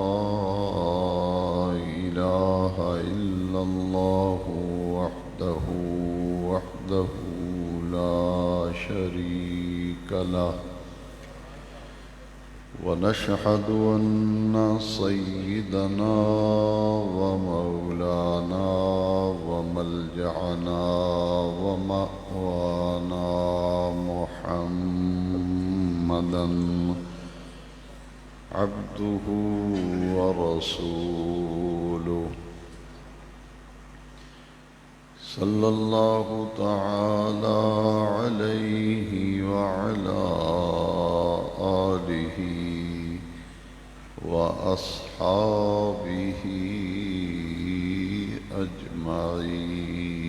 والله إله إلا الله وحده لا شريك له ونشهد أن سيدنا ومولانا وملجأنا ومأوانا محمدا عبده ورسوله صلى الله تعالى عليه وعلى آله وأصحابه أجمعين.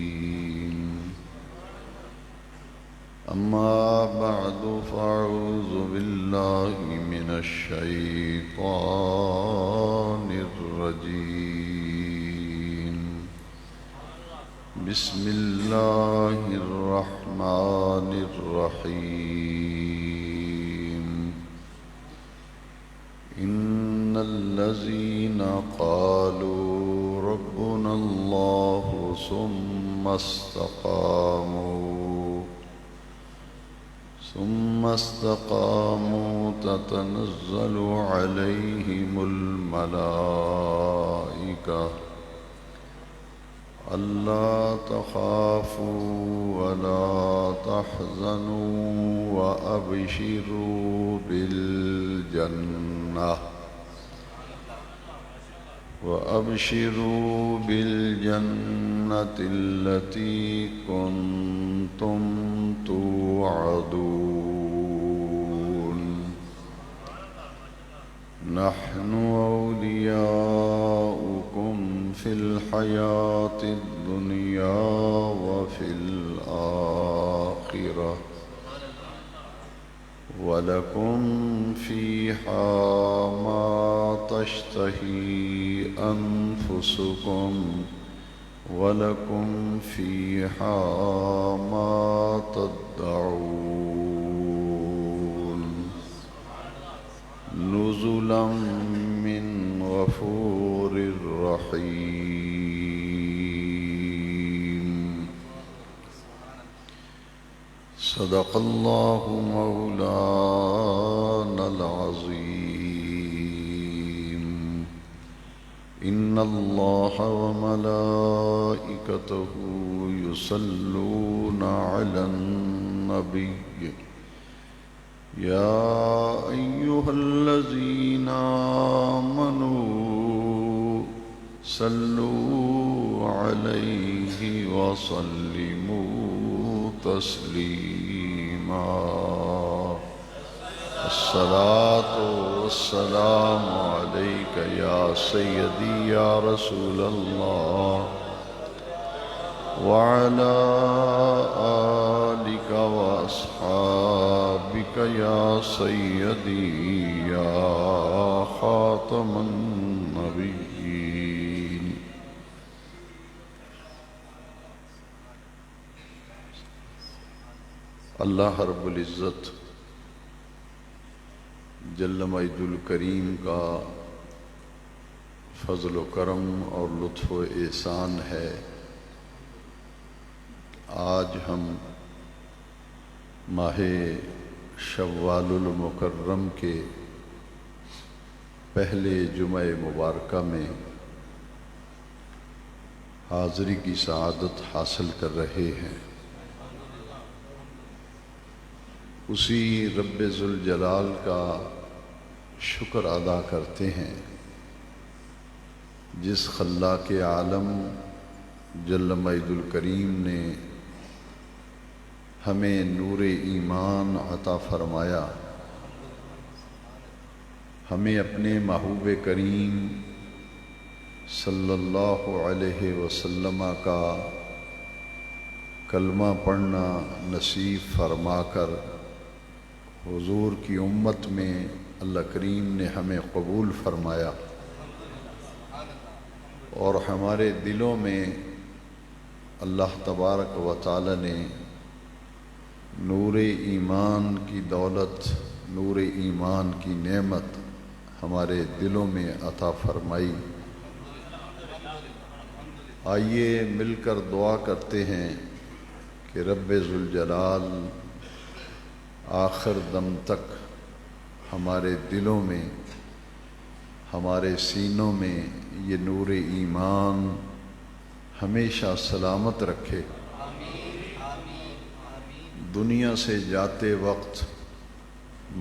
أما بعد فأعوذ بالله من الشيطان الرجيم. بسم الله الرحمن الرحيم. إن الذين قالوا ربنا الله ثم استقاموا تتنزل عليهم الملائكة ألا تخافوا ولا تحزنوا وأبشروا بالجنة التي كنتم توعدون. نحن أولياؤكم في الحياة الدنيا وفي الآخرة ولكم فيها ما تشتهي أنفسكم ولكم فيها ما تدعون. نزلا من غفور رحيم. صدق الله مولانا العظيم. إن الله وملائكته يصلون على النبي يا أيها الذين آمنوا صلوا عليه وسلموا تسليما. الصلاة والسلام عليك يا سيدي يا رسول الله وعلى آلك وأصحابك يا سيدي يا خاتم النبيين. اللہ رب العزت جل مجد الکریم کا فضل و کرم اور لطف و احسان ہے. آج ہم ماہ شوال المکرم کے پہلے جمعہ مبارکہ میں حاضری کی سعادت حاصل کر رہے ہیں. اسی رب ذوالجلال کا شکر ادا کرتے ہیں جس خلاق عالم جل مجد الکریم نے ہمیں نور ایمان عطا فرمایا، ہمیں اپنے محبوب کریم صلی اللہ علیہ وسلم کا کلمہ پڑھنا نصیب فرما کر حضور کی امت میں اللہ کریم نے ہمیں قبول فرمایا اور ہمارے دلوں میں اللہ تبارک و تعالی نے نور ایمان کی دولت، نور ایمان کی نعمت ہمارے دلوں میں عطا فرمائی۔ آئیے مل کر دعا کرتے ہیں کہ رب ذوالجلال آخر دم تک ہمارے دلوں میں، ہمارے سینوں میں یہ نور ایمان ہمیشہ سلامت رکھے۔ دنیا سے جاتے وقت،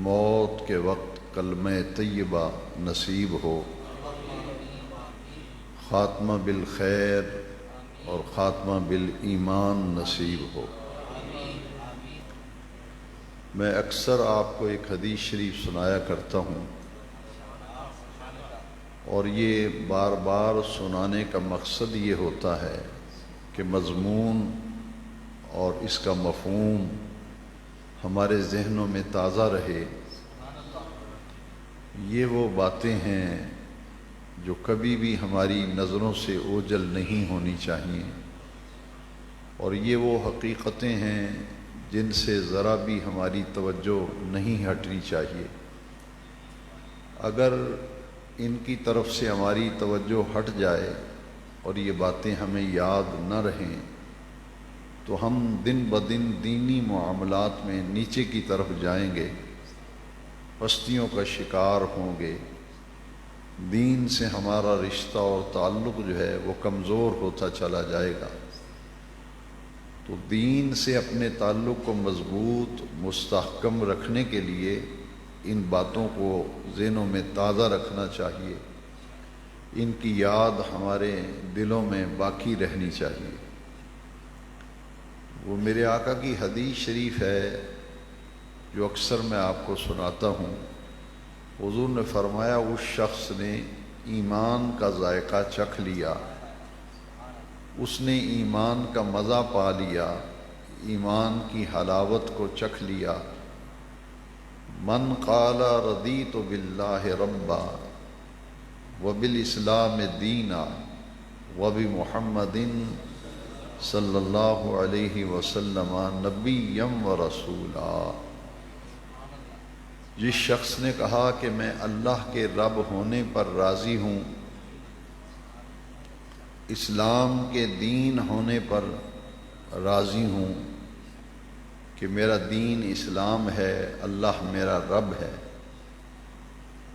موت کے وقت کلمہ طیبہ نصیب ہو، خاتمہ بالخیر اور خاتمہ بالایمان نصیب ہو۔ میں اکثر آپ کو ایک حدیث شریف سنایا کرتا ہوں، اور یہ بار بار سنانے کا مقصد یہ ہوتا ہے کہ مضمون اور اس کا مفہوم ہمارے ذہنوں میں تازہ رہے۔ یہ وہ باتیں ہیں جو کبھی بھی ہماری نظروں سے اوجھل نہیں ہونی چاہیے، اور یہ وہ حقیقتیں ہیں جن سے ذرا بھی ہماری توجہ نہیں ہٹنی چاہیے۔ اگر ان کی طرف سے ہماری توجہ ہٹ جائے اور یہ باتیں ہمیں یاد نہ رہیں تو ہم دن بدن دینی معاملات میں نیچے کی طرف جائیں گے، پستیوں کا شکار ہوں گے، دین سے ہمارا رشتہ اور تعلق جو ہے وہ کمزور ہوتا چلا جائے گا۔ تو دین سے اپنے تعلق کو مضبوط مستحکم رکھنے کے لیے ان باتوں کو ذہنوں میں تازہ رکھنا چاہیے، ان کی یاد ہمارے دلوں میں باقی رہنی چاہیے۔ وہ میرے آقا کی حدیث شریف ہے جو اکثر میں آپ کو سناتا ہوں۔ حضور نے فرمایا، اس شخص نے ایمان کا ذائقہ چکھ لیا، اس نے ایمان کا مزہ پا لیا، ایمان کی حلاوت کو چکھ لیا۔ من قال رضیت باللہ ربا وبالاسلام دینا وبمحمد صلی اللہ علیہ وسلم نبیا ورسولا۔ جس شخص نے کہا کہ میں اللہ کے رب ہونے پر راضی ہوں، اسلام کے دین ہونے پر راضی ہوں، کہ میرا دین اسلام ہے، اللہ میرا رب ہے،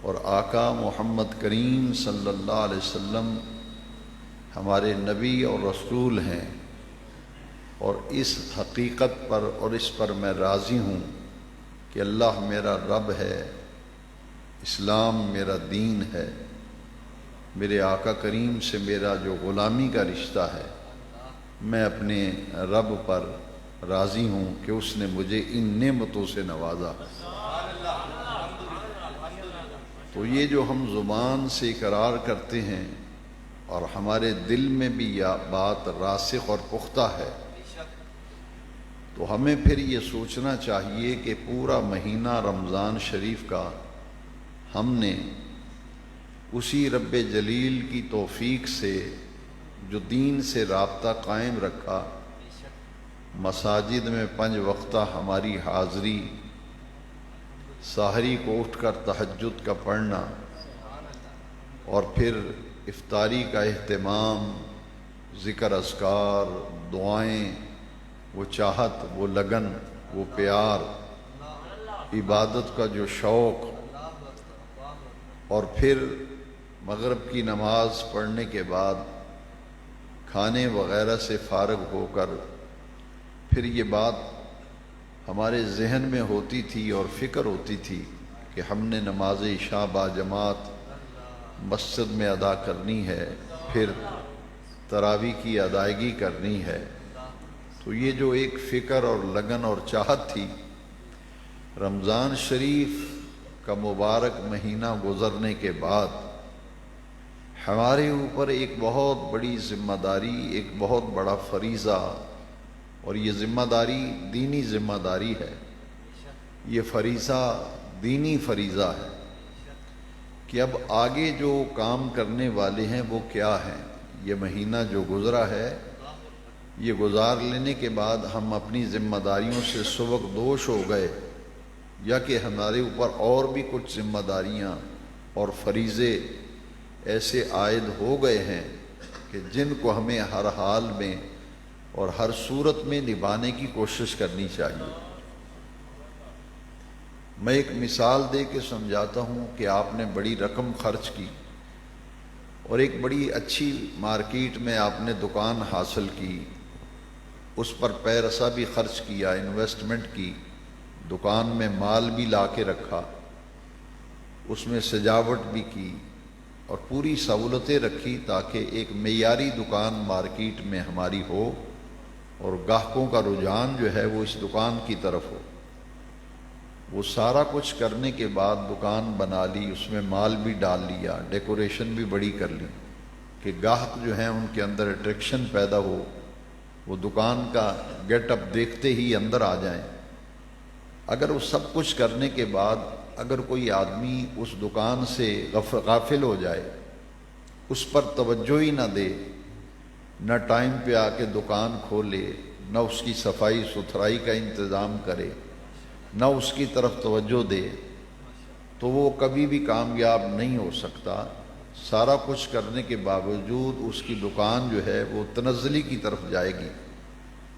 اور آقا محمد کریم صلی اللہ علیہ وسلم ہمارے نبی اور رسول ہیں، اور اس حقیقت پر اور اس پر میں راضی ہوں کہ اللہ میرا رب ہے، اسلام میرا دین ہے، میرے آقا کریم سے میرا جو غلامی کا رشتہ ہے، میں اپنے رب پر راضی ہوں کہ اس نے مجھے ان نعمتوں سے نوازا۔ تو یہ جو ہم زبان سے اقرار کرتے ہیں اور ہمارے دل میں بھی یہ بات راسخ اور پختہ ہے، تو ہمیں پھر یہ سوچنا چاہیے کہ پورا مہینہ رمضان شریف کا ہم نے اسی رب جلیل کی توفیق سے جو دین سے رابطہ قائم رکھا، مساجد میں 5 وقتہ ہماری حاضری، سحری کو اٹھ کر تہجد کا پڑھنا، اور پھر افطاری کا اہتمام، ذکر اذکار، دعائیں، وہ چاہت، وہ لگن، وہ پیار، عبادت کا جو شوق، اور پھر مغرب کی نماز پڑھنے کے بعد کھانے وغیرہ سے فارغ ہو کر پھر یہ بات ہمارے ذہن میں ہوتی تھی اور فکر ہوتی تھی کہ ہم نے نماز عشاء با جماعت مسجد میں ادا کرنی ہے، پھر تراویح کی ادائیگی کرنی ہے۔ تو یہ جو ایک فکر اور لگن اور چاہت تھی، رمضان شریف کا مبارک مہینہ گزرنے کے بعد ہمارے اوپر ایک بہت بڑی ذمہ داری، ایک بہت بڑا فریضہ، اور یہ ذمہ داری دینی ذمہ داری ہے، یہ فریضہ دینی فریضہ ہے کہ اب آگے جو کام کرنے والے ہیں وہ کیا ہیں۔ یہ مہینہ جو گزرا ہے، یہ گزار لینے کے بعد ہم اپنی ذمہ داریوں سے سبکدوش ہو گئے، یا کہ ہمارے اوپر اور بھی کچھ ذمہ داریاں اور فریضے ایسے عائد ہو گئے ہیں کہ جن کو ہمیں ہر حال میں اور ہر صورت میں نبھانے کی کوشش کرنی چاہیے۔ میں ایک مثال دے کے سمجھاتا ہوں کہ آپ نے بڑی رقم خرچ کی اور ایک بڑی اچھی مارکیٹ میں آپ نے دکان حاصل کی، اس پر پیسہ بھی خرچ کیا، انویسٹمنٹ کی، دکان میں مال بھی لا کے رکھا، اس میں سجاوٹ بھی کی اور پوری سہولتیں رکھی تاکہ ایک معیاری دکان مارکیٹ میں ہماری ہو اور گاہکوں کا رجحان جو ہے وہ اس دکان کی طرف ہو۔ وہ سارا کچھ کرنے کے بعد دکان بنا لی، اس میں مال بھی ڈال لیا، ڈیکوریشن بھی بڑی کر لی کہ گاہک جو ہیں ان کے اندر اٹریکشن پیدا ہو، وہ دکان کا گیٹ اپ دیکھتے ہی اندر آ جائیں۔ اگر وہ سب کچھ کرنے کے بعد اگر کوئی آدمی اس دکان سے غافل ہو جائے، اس پر توجہ ہی نہ دے، نہ ٹائم پہ آ کے دکان کھولے، نہ اس کی صفائی ستھرائی کا انتظام کرے، نہ اس کی طرف توجہ دے، تو وہ کبھی بھی کامیاب نہیں ہو سکتا۔ سارا کچھ کرنے کے باوجود اس کی دکان جو ہے وہ تنزلی کی طرف جائے گی،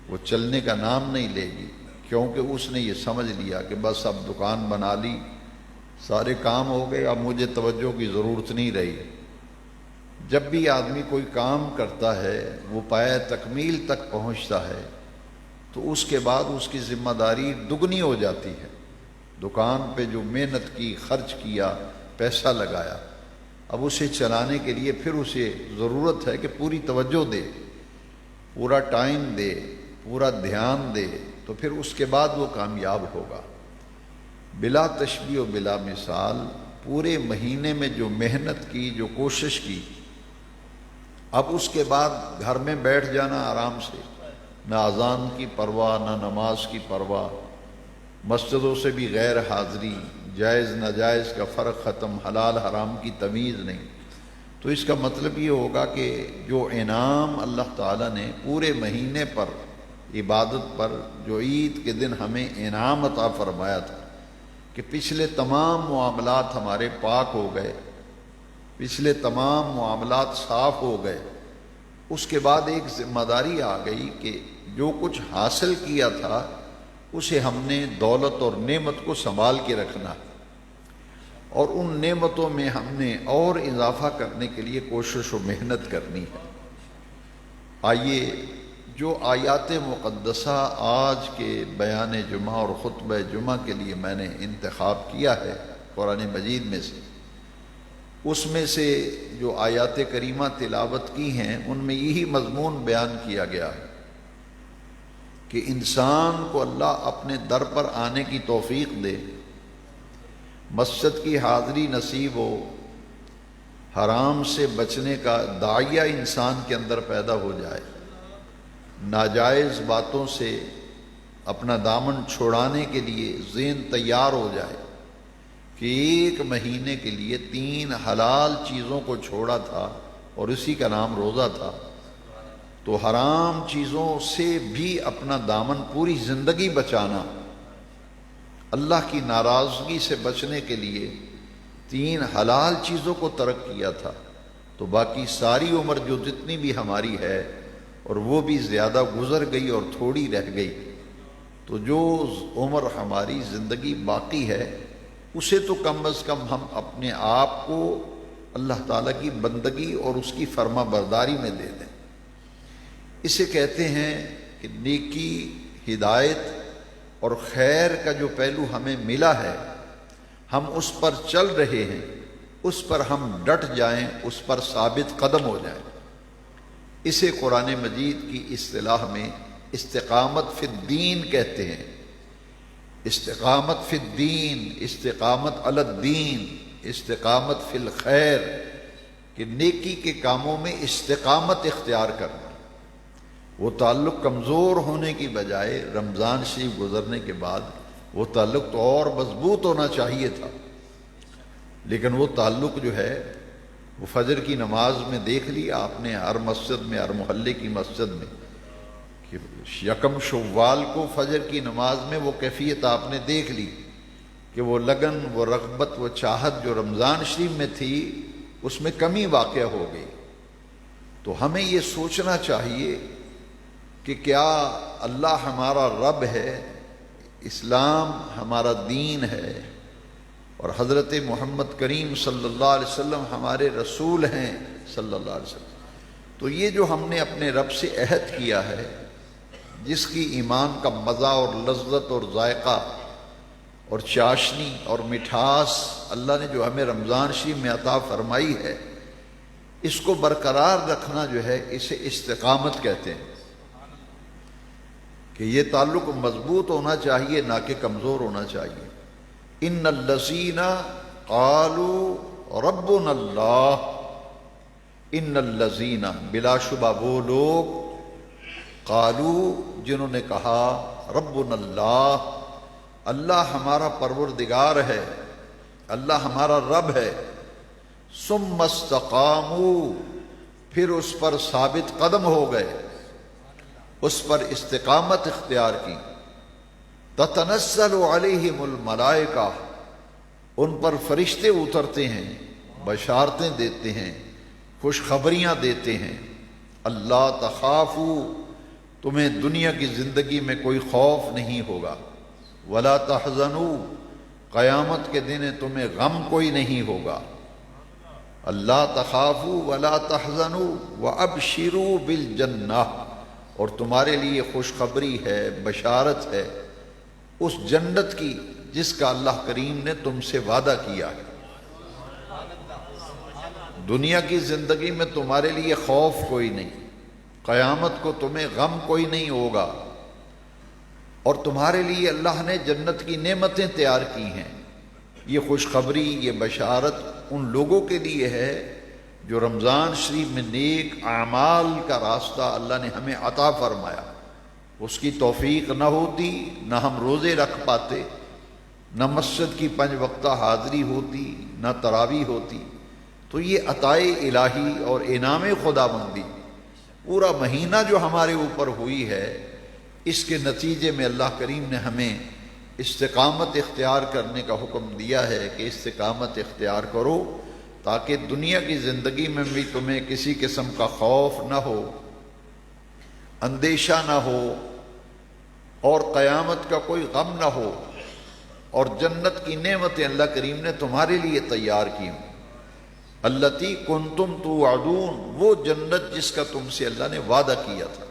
وہ چلنے کا نام نہیں لے گی، کیونکہ اس نے یہ سمجھ لیا کہ بس اب دکان بنا لی، سارے کام ہو گئے، اب مجھے توجہ کی ضرورت نہیں رہی۔ جب بھی آدمی کوئی کام کرتا ہے، وہ پایہ تکمیل تک پہنچتا ہے، تو اس کے بعد اس کی ذمہ داری دگنی ہو جاتی ہے۔ دکان پہ جو محنت کی، خرچ کیا، پیسہ لگایا، اب اسے چلانے کے لیے پھر اسے ضرورت ہے کہ پوری توجہ دے، پورا ٹائم دے، پورا دھیان دے، تو پھر اس کے بعد وہ کامیاب ہوگا۔ بلا تشبیہ و بلا مثال پورے مہینے میں جو محنت کی، جو کوشش کی، اب اس کے بعد گھر میں بیٹھ جانا آرام سے، نہ اذان کی پرواہ، نہ نماز کی پرواہ، مسجدوں سے بھی غیر حاضری، جائز ناجائز کا فرق ختم، حلال حرام کی تمیز نہیں، تو اس کا مطلب یہ ہوگا کہ جو انعام اللہ تعالیٰ نے پورے مہینے پر عبادت پر، جو عید کے دن ہمیں انعام عطا فرمایا تھا کہ پچھلے تمام معاملات ہمارے پاک ہو گئے، پچھلے تمام معاملات صاف ہو گئے، اس کے بعد ایک ذمہ داری آ گئی کہ جو کچھ حاصل کیا تھا اسے ہم نے دولت اور نعمت کو سنبھال کے رکھنا، اور ان نعمتوں میں ہم نے اور اضافہ کرنے کے لیے کوشش و محنت کرنی ہے۔ آئیے جو آیات مقدسہ آج کے بیان جمعہ اور خطبہ جمعہ کے لیے میں نے انتخاب کیا ہے قرآن مجید میں سے، اس میں سے جو آیات کریمہ تلاوت کی ہیں ان میں یہی مضمون بیان کیا گیا ہے کہ انسان کو اللہ اپنے در پر آنے کی توفیق دے، مسجد کی حاضری نصیب ہو، حرام سے بچنے کا داعیہ انسان کے اندر پیدا ہو جائے، ناجائز باتوں سے اپنا دامن چھڑانے کے لیے ذہن تیار ہو جائے کہ ایک مہینے کے لیے 3 حلال چیزوں کو چھوڑا تھا اور اسی کا نام روزہ تھا، تو حرام چیزوں سے بھی اپنا دامن پوری زندگی بچانا، اللہ کی ناراضگی سے بچنے کے لیے 3 حلال چیزوں کو ترک کیا تھا، تو باقی ساری عمر جو جتنی بھی ہماری ہے اور وہ بھی زیادہ گزر گئی اور تھوڑی رہ گئی، تو جو عمر ہماری زندگی باقی ہے اسے تو کم از کم ہم اپنے آپ کو اللہ تعالیٰ کی بندگی اور اس کی فرما برداری میں دے دیں۔ اسے کہتے ہیں کہ نیکی، ہدایت اور خیر کا جو پہلو ہمیں ملا ہے، ہم اس پر چل رہے ہیں، اس پر ہم ڈٹ جائیں، اس پر ثابت قدم ہو جائیں۔ اسے قرآن مجید کی اصطلاح میں استقامت فی الدین کہتے ہیں۔ استقامت فی الدین، استقامت علی الدین، استقامت فی الخیر، کہ نیکی کے کاموں میں استقامت اختیار کرنا۔ وہ تعلق کمزور ہونے کی بجائے رمضان شریف گزرنے کے بعد وہ تعلق تو اور مضبوط ہونا چاہیے تھا، لیکن وہ تعلق جو ہے وہ فجر کی نماز میں دیکھ لیا آپ نے، ہر مسجد میں، ہر محلے کی مسجد میں، کہ 1 شوال کو فجر کی نماز میں وہ کیفیت آپ نے دیکھ لی کہ وہ لگن، وہ رغبت، وہ چاہت جو رمضان شریف میں تھی اس میں کمی واقع ہو گئی۔ تو ہمیں یہ سوچنا چاہیے کہ کیا اللہ ہمارا رب ہے، اسلام ہمارا دین ہے، اور حضرت محمد کریم صلی اللہ علیہ وسلم ہمارے رسول ہیں صلی اللہ علیہ وسلم۔ تو یہ جو ہم نے اپنے رب سے عہد کیا ہے، جس کی ایمان کا مزہ اور لذت اور ذائقہ اور چاشنی اور مٹھاس اللہ نے جو ہمیں رمضان شریف میں عطا فرمائی ہے، اس کو برقرار رکھنا جو ہے اسے استقامت کہتے ہیں، کہ یہ تعلق مضبوط ہونا چاہیے نہ کہ کمزور ہونا چاہیے۔ ان الذین قالوا ربنا اللہ، ان الذین بلا شبہ وہ لوگ، قالوا جنہوں نے کہا، ربنا اللہ، اللہ ہمارا پروردگار ہے، اللہ ہمارا رب ہے، ثم استقاموا پھر اس پر ثابت قدم ہو گئے، اس پر استقامت اختیار کی، تتنزل علیہم الملائکہ ان پر فرشتے اترتے ہیں، بشارتیں دیتے ہیں، خوشخبریاں دیتے ہیں، اللہ تخافوا تمہیں دنیا کی زندگی میں کوئی خوف نہیں ہوگا، ولا تحزنوا قیامت کے دن تمہیں غم کوئی نہیں ہوگا، اللہ تخافوا ولا تحزنوا وابشروا بالجنہ، اور تمہارے لیے خوشخبری ہے، بشارت ہے اس جنت کی جس کا اللہ کریم نے تم سے وعدہ کیا ہے۔ دنیا کی زندگی میں تمہارے لیے خوف کوئی نہیں، قیامت کو تمہیں غم کوئی نہیں ہوگا، اور تمہارے لیے اللہ نے جنت کی نعمتیں تیار کی ہیں۔ یہ خوشخبری، یہ بشارت ان لوگوں کے لیے ہے جو رمضان شریف میں نیک اعمال کا راستہ اللہ نے ہمیں عطا فرمایا۔ اس کی توفیق نہ ہوتی نہ ہم روزے رکھ پاتے، نہ مسجد کی 5 وقتہ حاضری ہوتی، نہ تراویح ہوتی۔ تو یہ عطائے الہی اور انعام خداوندی پورا مہینہ جو ہمارے اوپر ہوئی ہے، اس کے نتیجے میں اللہ کریم نے ہمیں استقامت اختیار کرنے کا حکم دیا ہے کہ استقامت اختیار کرو، تاکہ دنیا کی زندگی میں بھی تمہیں کسی قسم کا خوف نہ ہو، اندیشہ نہ ہو، اور قیامت کا کوئی غم نہ ہو، اور جنت کی نعمتیں اللہ کریم نے تمہارے لیے تیار کی ہوں۔ التی کنتم توعدون، وہ جنت جس کا تم سے اللہ نے وعدہ کیا تھا۔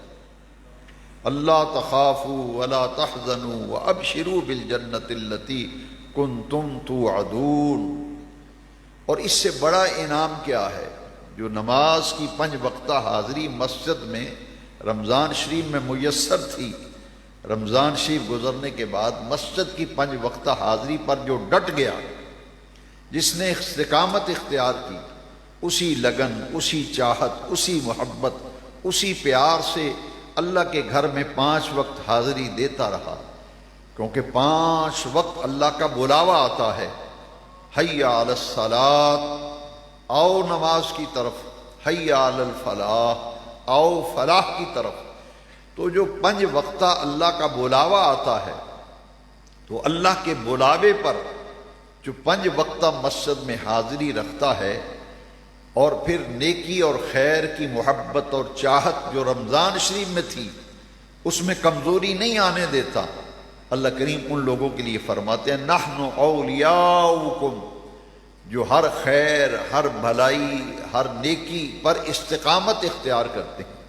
اللہ تخافوا ولا تحزنوا وابشروا بالجنت التی کنتم توعدون۔ اور اس سے بڑا انعام کیا ہے؟ جو نماز کی 5 وقتہ حاضری مسجد میں رمضان شریف میں میسر تھی، رمضان شریف گزرنے کے بعد مسجد کی 5 وقتہ حاضری پر جو ڈٹ گیا، جس نے استقامت اختیار کی، اسی لگن، اسی چاہت، اسی محبت، اسی پیار سے اللہ کے گھر میں 5 وقت حاضری دیتا رہا، کیونکہ 5 وقت اللہ کا بلاوا آتا ہے، حی علی الصلاۃ، آؤ نماز کی طرف، حی علی الفلاح، آؤ فلاح کی طرف۔ تو جو 5 وقتہ اللہ کا بلاوا آتا ہے، تو اللہ کے بلاوے پر جو 5 وقتہ مسجد میں حاضری رکھتا ہے، اور پھر نیکی اور خیر کی محبت اور چاہت جو رمضان شریف میں تھی، اس میں کمزوری نہیں آنے دیتا، اللہ کریم ان لوگوں کے لیے فرماتے ہیں نحن اولیاؤکم، جو ہر خیر، ہر بھلائی، ہر نیکی پر استقامت اختیار کرتے ہیں،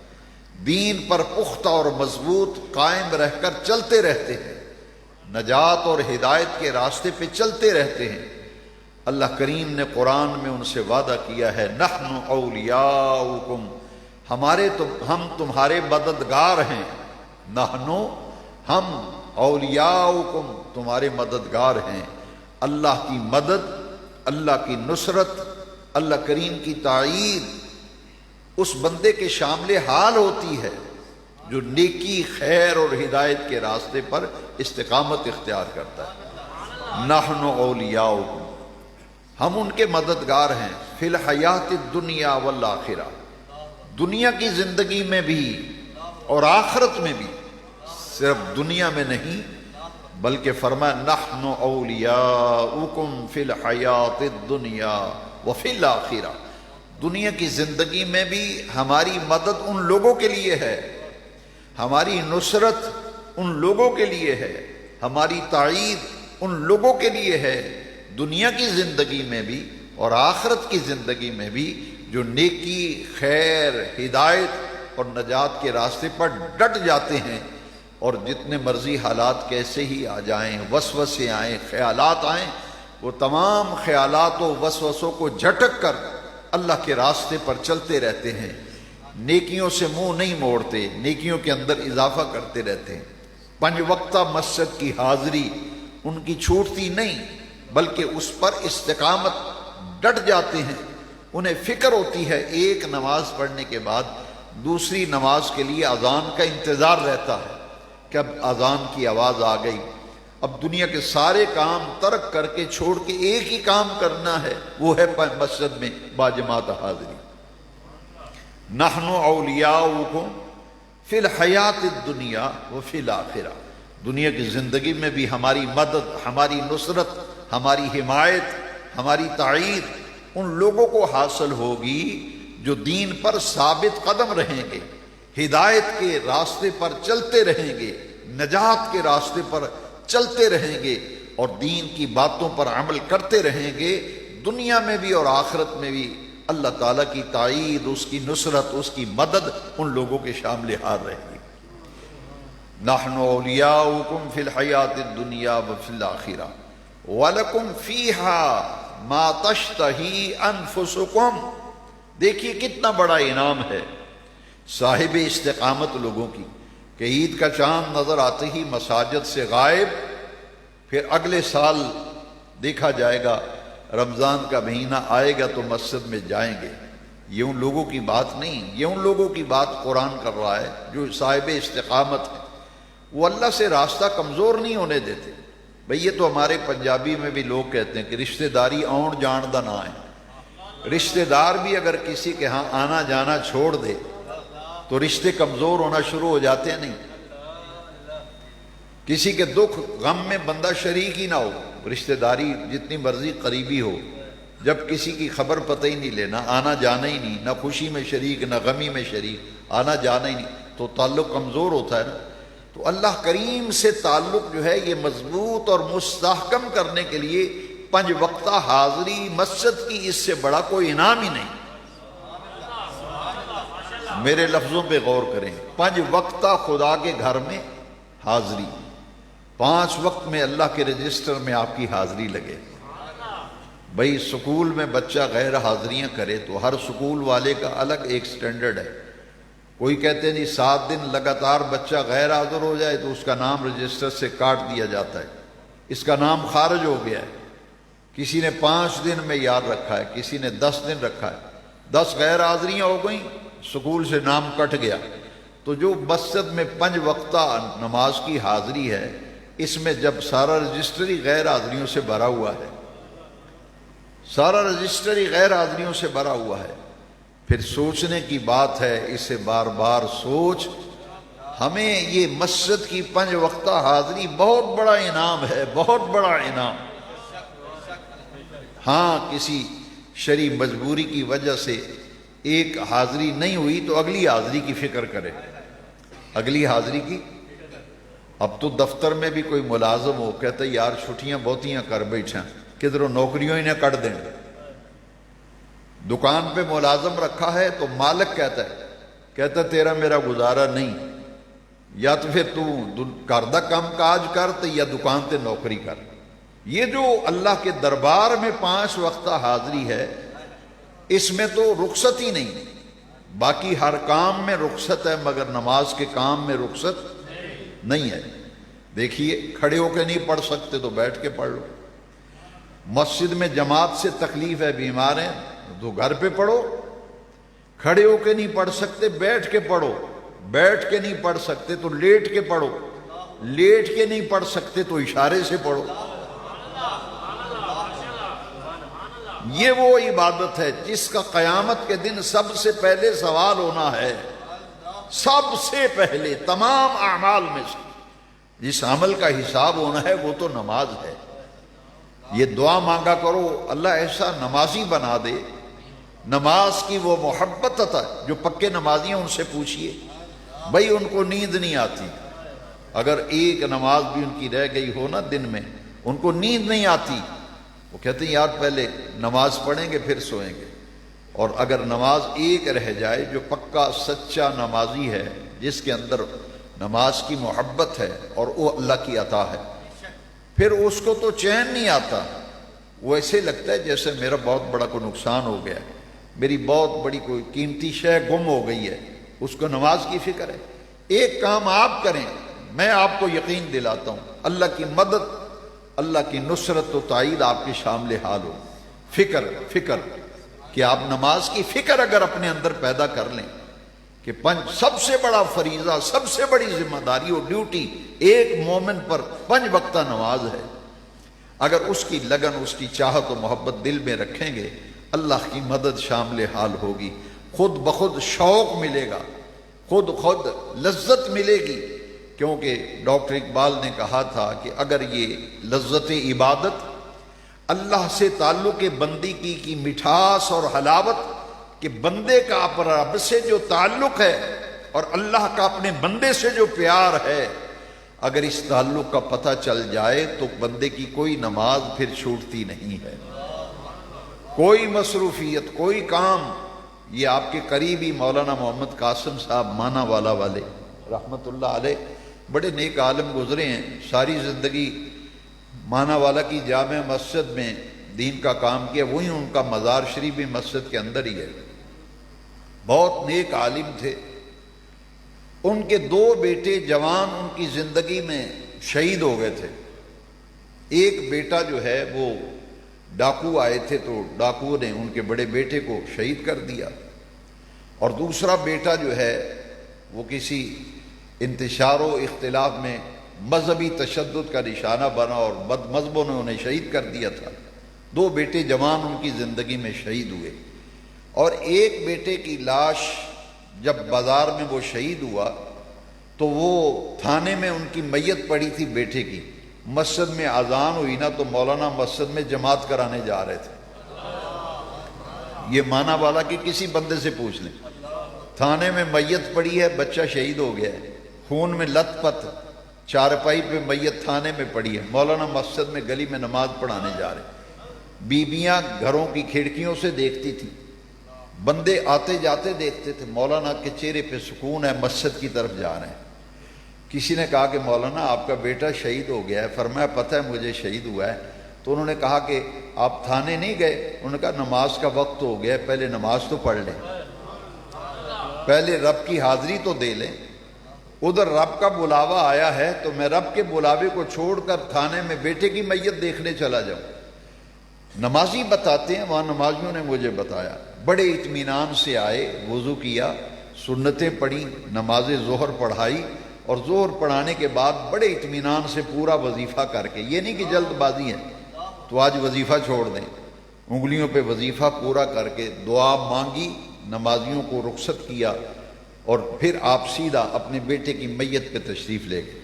دین پر پختہ اور مضبوط قائم رہ کر چلتے رہتے ہیں، نجات اور ہدایت کے راستے پہ چلتے رہتے ہیں۔ اللہ کریم نے قرآن میں ان سے وعدہ کیا ہے نحن اولیاؤکم، ہم تمہارے مددگار ہیں، نحن ہم اولیاؤکم تمہارے مددگار ہیں۔ اللہ کی مدد، اللہ کی نصرت، اللہ کریم کی تائید اس بندے کے شامل حال ہوتی ہے جو نیکی، خیر اور ہدایت کے راستے پر استقامت اختیار کرتا ہے۔ نحن اولیاؤکم، ہم ان کے مددگار ہیں، فی الحیات الدنیا والآخرہ، دنیا کی زندگی میں بھی اور آخرت میں بھی، صرف دنیا میں نہیں، بلکہ فرمایا نحن اولیاؤکم فی الحیات الدنیا وفی الآخرہ، دنیا کی زندگی میں بھی ہماری مدد ان لوگوں کے لیے ہے، ہماری نصرت ان لوگوں کے لیے ہے، ہماری تائید ان لوگوں کے لیے ہے، دنیا کی زندگی میں بھی اور آخرت کی زندگی میں بھی جو نیکی، خیر، ہدایت اور نجات کے راستے پر ڈٹ جاتے ہیں، اور جتنے مرضی حالات کیسے ہی آ جائیں، وسوسے آئیں، خیالات آئیں، وہ تمام خیالات و وسوسوں کو جھٹک کر اللہ کے راستے پر چلتے رہتے ہیں، نیکیوں سے منہ نہیں موڑتے، نیکیوں کے اندر اضافہ کرتے رہتے ہیں۔ 5 وقتہ مسجد کی حاضری ان کی چھوٹتی نہیں، بلکہ اس پر استقامت ڈٹ جاتے ہیں۔ انہیں فکر ہوتی ہے ایک نماز پڑھنے کے بعد دوسری نماز کے لیے اذان کا انتظار رہتا ہے کہ اب اذان کی آواز آ گئی، اب دنیا کے سارے کام ترک کر کے چھوڑ کے ایک ہی کام کرنا ہے، وہ ہے مسجد میں باجماعت حاضری۔ نحن اولیاؤکم فی الحیات الدنیا وفی الآخرہ، دنیا کی زندگی میں بھی ہماری مدد، ہماری نصرت، ہماری حمایت، ہماری تائید ان لوگوں کو حاصل ہوگی جو دین پر ثابت قدم رہیں گے، ہدایت کے راستے پر چلتے رہیں گے، نجات کے راستے پر چلتے رہیں گے اور دین کی باتوں پر عمل کرتے رہیں گے، دنیا میں بھی اور آخرت میں بھی اللہ تعالیٰ کی تائید، اس کی نصرت، اس کی مدد ان لوگوں کے شامل حال رہے گی۔ نحن اولیاؤکم فی الحیات الدنیا وفی الآخرہ وَلَكُمْ فِيهَا مَا تَشْتَهِي أَنفُسُكُمْ، دیکھیے کتنا بڑا انعام ہے صاحب استقامت لوگوں کی کہ عید کا چاند نظر آتے ہی مساجد سے غائب، پھر اگلے سال دیکھا جائے گا رمضان کا مہینہ آئے گا تو مسجد میں جائیں گے۔ یہ ان لوگوں کی بات نہیں، یہ ان لوگوں کی بات قرآن کر رہا ہے جو صاحب استقامت ہے، وہ اللہ سے راستہ کمزور نہیں ہونے دیتے۔ بھئی یہ تو ہمارے پنجابی میں بھی لوگ کہتے ہیں کہ رشتہ داری آن جان دا نہ ہے، رشتہ دار بھی اگر کسی کے ہاں آنا جانا چھوڑ دے تو رشتے کمزور ہونا شروع ہو جاتے ہیں۔ نہیں، کسی کے دکھ غم میں بندہ شریک ہی نہ ہو، رشتہ داری جتنی مرضی قریبی ہو، جب کسی کی خبر پتہ ہی نہیں لینا، آنا جانا ہی نہیں، نہ خوشی میں شریک نہ غمی میں شریک، آنا جانا ہی نہیں، تو تعلق کمزور ہوتا ہے نا۔ تو اللہ کریم سے تعلق جو ہے یہ مضبوط اور مستحکم کرنے کے لیے 5 وقتہ حاضری مسجد کی، اس سے بڑا کوئی انعام ہی نہیں۔ میرے لفظوں پہ غور کریں، 5 وقتہ خدا کے گھر میں حاضری، 5 وقت میں اللہ کے رجسٹر میں آپ کی حاضری لگے۔ بھئی سکول میں بچہ غیر حاضریاں کرے تو ہر سکول والے کا الگ ایک سٹینڈرڈ ہے۔ کوئی کہتے ہیں جی 7 دن لگاتار بچہ غیر حاضر ہو جائے تو اس کا نام رجسٹر سے کاٹ دیا جاتا ہے، اس کا نام خارج ہو گیا ہے۔ کسی نے 5 دن میں یاد رکھا ہے، کسی نے 10 دن رکھا ہے، 10 غیر حاضریاں ہو گئیں، سکول سے نام کٹ گیا۔ تو جو مسجد میں 5 وقتہ نماز کی حاضری ہے، اس میں جب سارا رجسٹر ہی غیر حاضریوں سے بھرا ہوا ہے، سارا رجسٹر ہی غیر حاضریوں سے بھرا ہوا ہے، پھر سوچنے کی بات ہے، اسے بار بار سوچ۔ ہمیں یہ مسجد کی 5 وقتہ حاضری بہت بڑا انعام ہے، بہت بڑا انعام۔ ہاں کسی شرعی مجبوری کی وجہ سے ایک حاضری نہیں ہوئی تو اگلی حاضری کی فکر کرے، اگلی حاضری کی۔ اب تو دفتر میں بھی کوئی ملازم ہو کہتا ہے یار چھٹیاں بہتیاں کر بیٹھیں، کدھروں نوکریوں ہی نہ کٹ دیں۔ دکان پہ ملازم رکھا ہے تو مالک کہتا ہے تیرا میرا گزارا نہیں، یا تو پھر تو گھر دا کام کاج کر یا دکان تے نوکری کر۔ یہ جو اللہ کے دربار میں 5 وقتہ حاضری ہے، اس میں تو رخصت ہی نہیں، باقی ہر کام میں رخصت ہے مگر نماز کے کام میں رخصت نہیں ہے۔ دیکھیے کھڑے ہو کے نہیں پڑھ سکتے تو بیٹھ کے پڑھ لو، مسجد میں جماعت سے تکلیف ہے، بیمار ہیں تو گھر پہ پڑھو، کھڑے ہو کے نہیں پڑھ سکتے بیٹھ کے پڑھو، بیٹھ کے نہیں پڑھ سکتے تو لیٹ کے پڑھو، لیٹ کے نہیں پڑھ سکتے تو اشارے سے پڑھو۔ یہ وہ عبادت ہے جس کا قیامت کے دن سب سے پہلے سوال ہونا ہے، سب سے پہلے تمام اعمال میں سے۔ جس عمل کا حساب ہونا ہے وہ تو نماز ہے۔ یہ دعا مانگا کرو اللہ ایسا نمازی بنا دے، نماز کی وہ محبت عطا۔ جو پکے نمازی ہیں ان سے پوچھئے، بھائی ان کو نیند نہیں آتی، اگر ایک نماز بھی ان کی رہ گئی ہو نا دن میں، ان کو نیند نہیں آتی، وہ کہتے ہیں یار پہلے نماز پڑھیں گے پھر سوئیں گے۔ اور اگر نماز ایک رہ جائے، جو پکا سچا نمازی ہے جس کے اندر نماز کی محبت ہے اور وہ اللہ کی عطا ہے، پھر اس کو تو چین نہیں آتا، وہ ایسے لگتا ہے جیسے میرا بہت بڑا کوئی نقصان ہو گیا ہے، میری بہت بڑی کوئی قیمتی شے گم ہو گئی ہے، اس کو نماز کی فکر ہے۔ ایک کام آپ کریں، میں آپ کو یقین دلاتا ہوں اللہ کی مدد، اللہ کی نصرت و تائید آپ کے شامل حال ہو۔ فکر کہ آپ نماز کی فکر اگر اپنے اندر پیدا کر لیں کہ سب سے بڑا فریضہ، سب سے بڑی ذمہ داری اور ڈیوٹی ایک مومن پر 5 وقتہ نماز ہے، اگر اس کی لگن، اس کی چاہت و محبت دل میں رکھیں گے، اللہ کی مدد شامل حال ہوگی، خود بخود شوق ملے گا، خود لذت ملے گی۔ کیونکہ ڈاکٹر اقبال نے کہا تھا کہ اگر یہ لذت عبادت، اللہ سے تعلق بندی کی مٹھاس اور حلاوت، کہ بندے کا اپنے رب سے جو تعلق ہے اور اللہ کا اپنے بندے سے جو پیار ہے، اگر اس تعلق کا پتہ چل جائے تو بندے کی کوئی نماز پھر چھوٹتی نہیں ہے، کوئی مصروفیت، کوئی کام۔ یہ آپ کے قریبی مولانا محمد قاسم صاحب مانا والا والے رحمت اللہ علیہ، بڑے نیک عالم گزرے ہیں، ساری زندگی مانا والا کی جامع مسجد میں دین کا کام کیا، وہیں ان کا مزار شریف بھی مسجد کے اندر ہی ہے، بہت نیک عالم تھے۔ ان کے 2 بیٹے جوان ان کی زندگی میں شہید ہو گئے تھے۔ ایک بیٹا جو ہے وہ ڈاکو آئے تھے تو ڈاکو نے ان کے بڑے بیٹے کو شہید کر دیا، اور دوسرا بیٹا جو ہے وہ کسی انتشار و اختلاف میں مذہبی تشدد کا نشانہ بنا اور بد مذہبوں نے انہیں شہید کر دیا تھا۔ 2 بیٹے جوان ان کی زندگی میں شہید ہوئے، اور ایک بیٹے کی لاش جب بازار میں وہ شہید ہوا تو وہ تھانے میں ان کی میت پڑی تھی بیٹے کی، مسجد میں اذان ہوئی نا تو مولانا مسجد میں جماعت کرانے جا رہے تھے۔ یہ مانا والا کہ کسی بندے سے پوچھ لیں، تھانے میں میت پڑی ہے، بچہ شہید ہو گیا ہے، خون میں لت پت، چارپائی پہ میت تھانے میں پڑی ہے، مولانا مسجد میں گلی میں نماز پڑھانے جا رہے۔ بیویاں گھروں کی کھڑکیوں سے دیکھتی تھی، بندے آتے جاتے دیکھتے تھے، مولانا کے چہرے پہ سکون ہے، مسجد کی طرف جا رہے ہیں۔ کسی نے کہا کہ مولانا آپ کا بیٹا شہید ہو گیا ہے، فرمایا پتہ ہے مجھے شہید ہوا ہے۔ تو انہوں نے کہا کہ آپ تھانے نہیں گئے؟ انہوں نے کہا نماز کا وقت ہو گیا ہے، پہلے نماز تو پڑھ لیں، پہلے رب کی حاضری تو دے لیں، ادھر رب کا بلاوا آیا ہے تو میں رب کے بلاوے کو چھوڑ کر تھانے میں بیٹے کی میت دیکھنے چلا جاؤں۔ نمازی بتاتے ہیں، وہاں نمازیوں نے مجھے بتایا، بڑے اطمینان سے آئے، وضو کیا، سنتیں پڑھی، نماز ظہر پڑھائی، اور ظہر پڑھانے کے بعد بڑے اطمینان سے پورا وظیفہ کر کے، یہ نہیں کہ جلد بازی ہے تو آج وظیفہ چھوڑ دیں، انگلیوں پہ وظیفہ پورا کر کے دعا مانگی، نمازیوں کو رخصت کیا، اور پھر آپ سیدھا اپنے بیٹے کی میت پہ تشریف لے گئے۔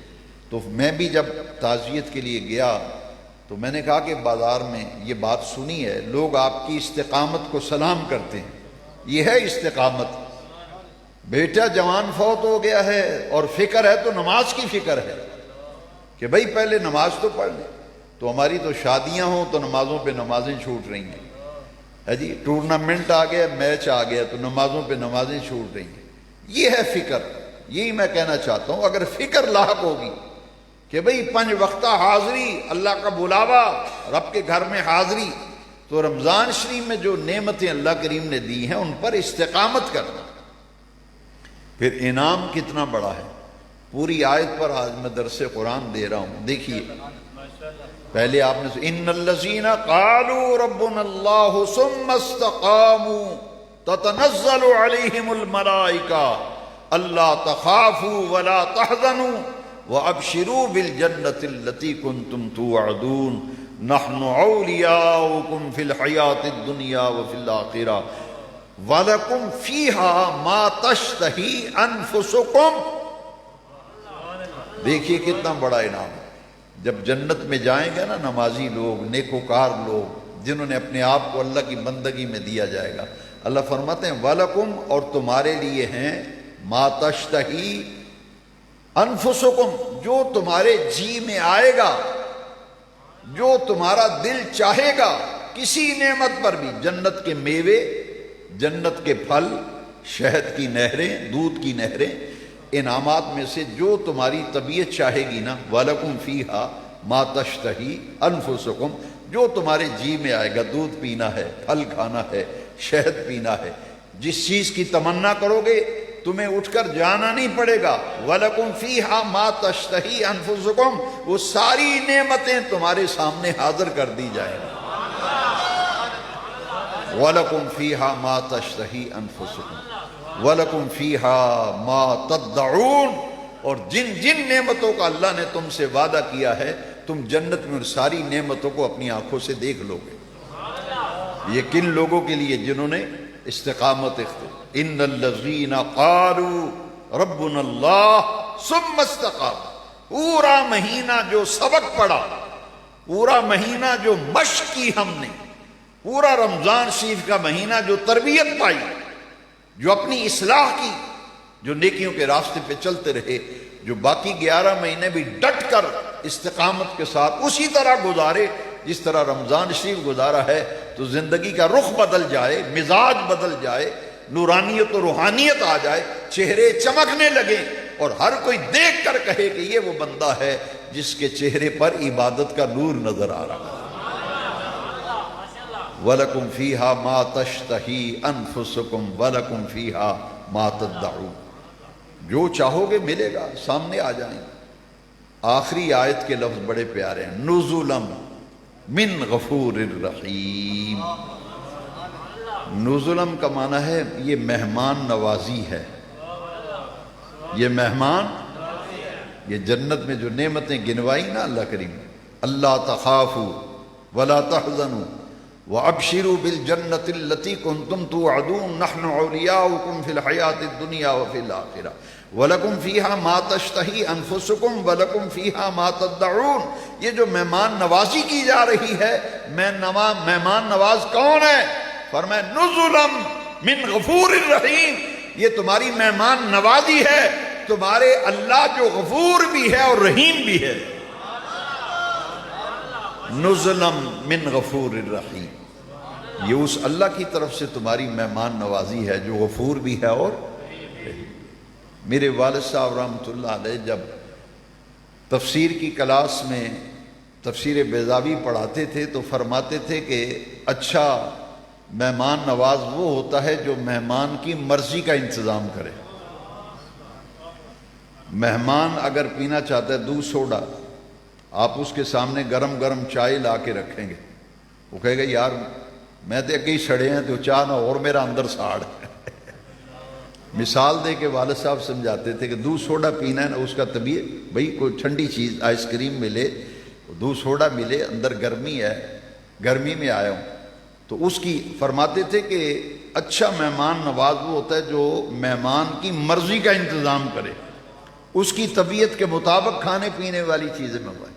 تو میں بھی جب تعزیت کے لیے گیا تو میں نے کہا کہ بازار میں یہ بات سنی ہے، لوگ آپ کی استقامت کو سلام کرتے ہیں، یہ ہے استقامت۔ بیٹا جوان فوت ہو گیا ہے اور فکر ہے تو نماز کی فکر ہے کہ بھئی پہلے نماز تو پڑھ لیں۔ تو ہماری تو شادیاں ہوں تو نمازوں پہ نمازیں چھوٹ رہی ہیں، ہے جی، ٹورنامنٹ آ گیا، میچ آ گیا تو نمازوں پہ نمازیں چھوٹ رہی ہیں۔ یہ ہے فکر، یہی میں کہنا چاہتا ہوں۔ اگر فکر لاحق ہوگی کہ بھئی 5 وقتہ حاضری، اللہ کا بلاوا، رب کے گھر میں حاضری، تو رمضان شریف میں جو نعمتیں اللہ کریم نے دی ہیں ان پر استقامت کرنا، پھر انعام کتنا بڑا ہے۔ پوری آیت پر آج میں درس قرآن دے رہا ہوں، دیکھیے پہلے آپ نے ان الذین قالوا ربنا اللہ ثم استقاموا تتنزل علیہم الملائکہ الا تخافوا ولا تحزنوا وابشروا بالجنۃ التی کنتم توعدون نحن اولیاؤکم فی الحیاۃ الدنیا وفی الآخرہ وَلَكُمْ فِيهَا مَا تَشْتَهِي أَنفُسُكُمْ۔ دیکھیے کتنا بڑا انعام ہے۔ جب جنت میں جائیں گے نا نمازی لوگ، نیکوکار لوگ، جنہوں نے اپنے آپ کو اللہ کی بندگی میں دیا جائے گا، اللہ فرماتے ہیں وَلَكُمْ، اور تمہارے لیے ہیں، مَا تَشْتَهِي أَنفُسُكُمْ، جو تمہارے جی میں آئے گا، جو تمہارا دل چاہے گا، کسی نعمت پر بھی، جنت کے میوے، جنت کے پھل، شہد کی نہریں، دودھ کی نہریں، انعامات میں سے جو تمہاری طبیعت چاہے گی نا، وَلَكُمْ فِيهَا مَا تَشْتَهِي أَنفُسُكُمْ، جو تمہارے جی میں آئے گا، دودھ پینا ہے، پھل کھانا ہے، شہد پینا ہے، جس چیز کی تمنا کرو گے تمہیں اٹھ کر جانا نہیں پڑے گا۔ وَلَكُمْ فِيهَا مَا تَشْتَهِي أَنفُسُكُمْ، وہ ساری نعمتیں تمہارے سامنے حاضر کر دی جائیں گی۔ وَلَكُمْ فِيهَا مَا تَشْتَهِي أَنفُسُكُمْ وَلَكُمْ فِيهَا مَا تَدَّعُونَ، اور جن جن نعمتوں کا اللہ نے تم سے وعدہ کیا ہے، تم جنت میں ان ساری نعمتوں کو اپنی آنکھوں سے دیکھ لو گے۔ یہ کن لوگوں کے لیے؟ جنہوں نے استقامت اختیار۔ ان الذین قالوا ربنا اللہ ثم استقاموا، پورا مہینہ جو سبق پڑھا، پورا مہینہ جو مشق کی ہم نے، پورا رمضان شریف کا مہینہ جو تربیت پائی، جو اپنی اصلاح کی، جو نیکیوں کے راستے پہ چلتے رہے، جو باقی 11 مہینے بھی ڈٹ کر استقامت کے ساتھ اسی طرح گزارے جس طرح رمضان شریف گزارا ہے، تو زندگی کا رخ بدل جائے، مزاج بدل جائے، نورانیت و روحانیت آ جائے، چہرے چمکنے لگے، اور ہر کوئی دیکھ کر کہے کہ یہ وہ بندہ ہے جس کے چہرے پر عبادت کا نور نظر آ رہا ہے۔ وَلَكُمْ فِيهَا مَا تَشْتَهِي أَنفُسُكُمْ وَلَكُمْ فِيهَا مَا تَدَّعُونَ، جو چاہو گے ملے گا، سامنے آ جائیں۔ آخری آیت کے لفظ بڑے پیارے ہیں، نُزُلًا مِّن غَفُورٍ رَحِيمٍ۔ نُزُلًا کا معنی ہے یہ مہمان نوازی ہے، یہ مہمان، یہ جنت میں جو نعمتیں گنوائی نا اللہ کریم، اللہ تخافوا ولا تحزنوا وَأَبْشِرُوا بِالْجَنَّةِ الَّتِي كُنْتُمْ تُوعَدُونَ نَحْنُ أَوْلِيَاؤُكُمْ فِي الْحَيَاةِ الدُّنْيَا وَفِي الْآخِرَةِ وَلَكُمْ فِيهَا مَا تَشْتَهِي أَنفُسُكُمْ وَلَكُمْ فِيهَا مَا تَدَّعُونَ۔ یہ جو مہمان نوازی کی جا رہی ہے، مہمان نواز کون ہے؟ فرمایا نُزُلًا مِّن غَفُورٍ رَحِيمٍ، یہ تمہاری مہمان نوازی ہے، تمہارے اللہ جو غفور بھی ہے اور رحیم بھی ہے۔ نُزُلًا مِّن غَفُورٍ رَحِيمٍ، یہ اس اللہ کی طرف سے تمہاری مہمان نوازی ہے جو غفور بھی ہے اور رحیم۔ میرے والد صاحب رحمۃ اللہ علیہ جب تفسیر کی کلاس میں تفسیر بیضاوی پڑھاتے تھے تو فرماتے تھے کہ اچھا مہمان نواز وہ ہوتا ہے جو مہمان کی مرضی کا انتظام کرے۔ مہمان اگر پینا چاہتا ہے دودھ سوڈا، آپ اس کے سامنے گرم گرم چائے لا کے رکھیں گے، وہ کہے گا یار میں تو اگے ہی سڑے ہیں تو چاہ نہ اور میرا اندر ساڑ ہے۔ مثال دے کے والد صاحب سمجھاتے تھے کہ دودھ سوڈا پینا ہے نا، اس کا طبیعت بھئی کوئی ٹھنڈی چیز آئس کریم ملے، دودھ سوڈا ملے، اندر گرمی ہے، گرمی میں آیا ہوں، تو اس کی فرماتے تھے کہ اچھا مہمان نواز وہ ہوتا ہے جو مہمان کی مرضی کا انتظام کرے، اس کی طبیعت کے مطابق کھانے پینے والی چیزیں منگوائے۔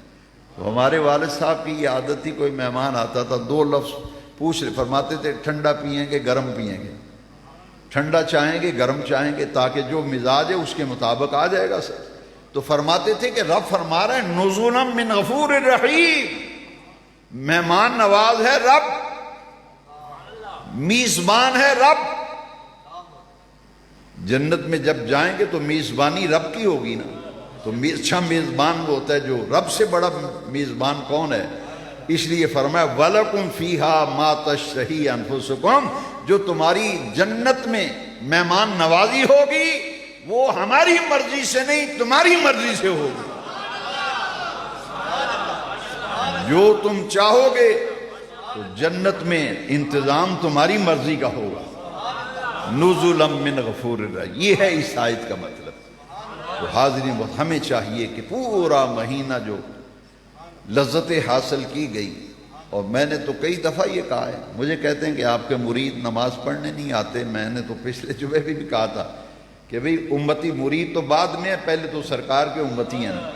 تو ہمارے والد صاحب کی یہ عادت تھی، کوئی مہمان آتا تھا 2 لفظ پوچھ رہے، فرماتے تھے ٹھنڈا پئیں گے گرم پئیں گے، ٹھنڈا چاہیں گے گرم چاہیں گے، تاکہ جو مزاج ہے اس کے مطابق آ جائے گا سر۔ تو فرماتے تھے کہ رب فرما رہے ہیں نزلا من غفور رحیم، مہمان نواز ہے رب، میزبان ہے رب۔ جنت میں جب جائیں گے تو میزبانی رب کی ہوگی نا، تو اچھا میزبان وہ ہوتا ہے جو رب سے بڑا میزبان کون ہے؟ اس لیے فرمایا وَلَكُمْ فِيهَا مَا تَشْتَهِي أَنفُسُكُمْ، جو تمہاری جنت میں مہمان نوازی ہوگی وہ ہماری مرضی سے نہیں تمہاری مرضی سے ہوگی، جو تم چاہو گے تو جنت میں انتظام تمہاری مرضی کا ہوگا۔ نزلا من غفور الرحیم، یہ ہے اس آیت کا مطلب۔ تو حاضرین ہمیں چاہیے کہ پورا مہینہ جو لذتیں حاصل کی گئی، اور میں نے تو کئی دفعہ یہ کہا ہے، مجھے کہتے ہیں کہ آپ کے مرید نماز پڑھنے نہیں آتے، میں نے تو پچھلے جمعے بھی کہا تھا کہ بھئی امتی مرید تو بعد میں ہے، پہلے تو سرکار کے امتی ہیں نا۔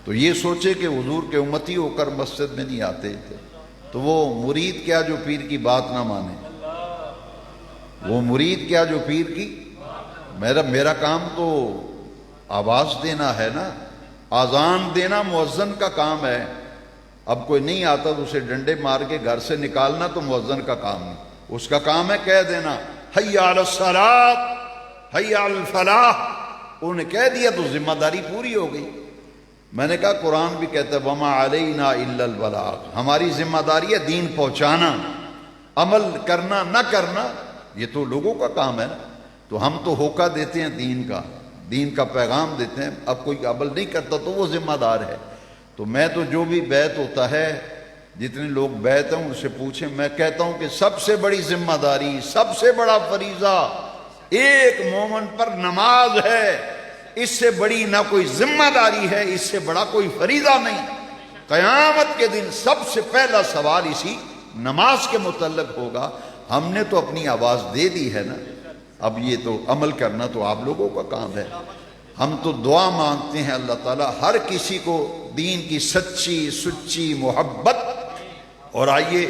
تو یہ سوچے کہ حضور کے امتی ہو کر مسجد میں نہیں آتے تھے، تو وہ مرید کیا جو پیر کی بات نہ مانے، وہ مرید کیا جو پیر کی، میرا کام تو آواز دینا ہے نا، آذان دینا مؤذن کا کام ہے۔ اب کوئی نہیں آتا تو اسے ڈنڈے مار کے گھر سے نکالنا تو مؤذن کا کام نہیں، اس کا کام ہے کہہ دینا حی علی الصلاۃ حی علی الفلاح، انہوں نے کہہ دیا تو ذمہ داری پوری ہو گئی۔ میں نے کہا قرآن بھی کہتا ہے وما علینا الا البلاغ، ہماری ذمہ داری ہے دین پہنچانا، عمل کرنا نہ کرنا یہ تو لوگوں کا کام ہے نا۔ تو ہم تو ہوکا دیتے ہیں دین کا پیغام دیتے ہیں، اب کوئی عمل نہیں کرتا تو وہ ذمہ دار ہے۔ تو میں تو جو بھی بیعت ہوتا ہے، جتنے لوگ بیعت ہیں ان سے پوچھیں، میں کہتا ہوں کہ سب سے بڑی ذمہ داری، سب سے بڑا فریضہ ایک مومن پر نماز ہے، اس سے بڑی نہ کوئی ذمہ داری ہے، اس سے بڑا کوئی فریضہ نہیں۔ قیامت کے دن سب سے پہلا سوال اسی نماز کے متعلق ہوگا۔ ہم نے تو اپنی آواز دے دی ہے نا، اب یہ تو عمل کرنا تو آپ لوگوں کا کام ہے۔ ہم تو دعا مانگتے ہیں اللہ تعالیٰ ہر کسی کو دین کی سچی محبت، اور آئیے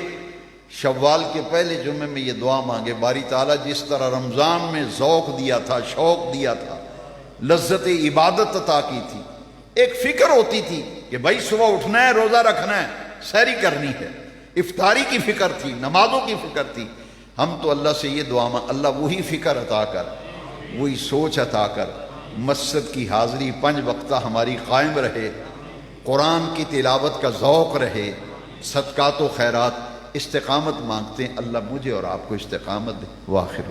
شوال کے پہلے جمعے میں یہ دعا مانگے، باری تعالیٰ جس طرح رمضان میں ذوق دیا تھا، شوق دیا تھا، لذت عبادت عطا کی تھی، ایک فکر ہوتی تھی کہ بھائی صبح اٹھنا ہے، روزہ رکھنا ہے، سحری کرنی ہے، افطاری کی فکر تھی، نمازوں کی فکر تھی۔ ہم تو اللہ سے یہ دعا مانگ، اللہ وہی فکر عطا کر، وہی سوچ عطا کر، مسجد کی حاضری 5 وقتہ ہماری قائم رہے، قرآن کی تلاوت کا ذوق رہے، صدقات و خیرات، استقامت مانگتے ہیں، اللہ مجھے اور آپ کو استقامت دے۔ وآخر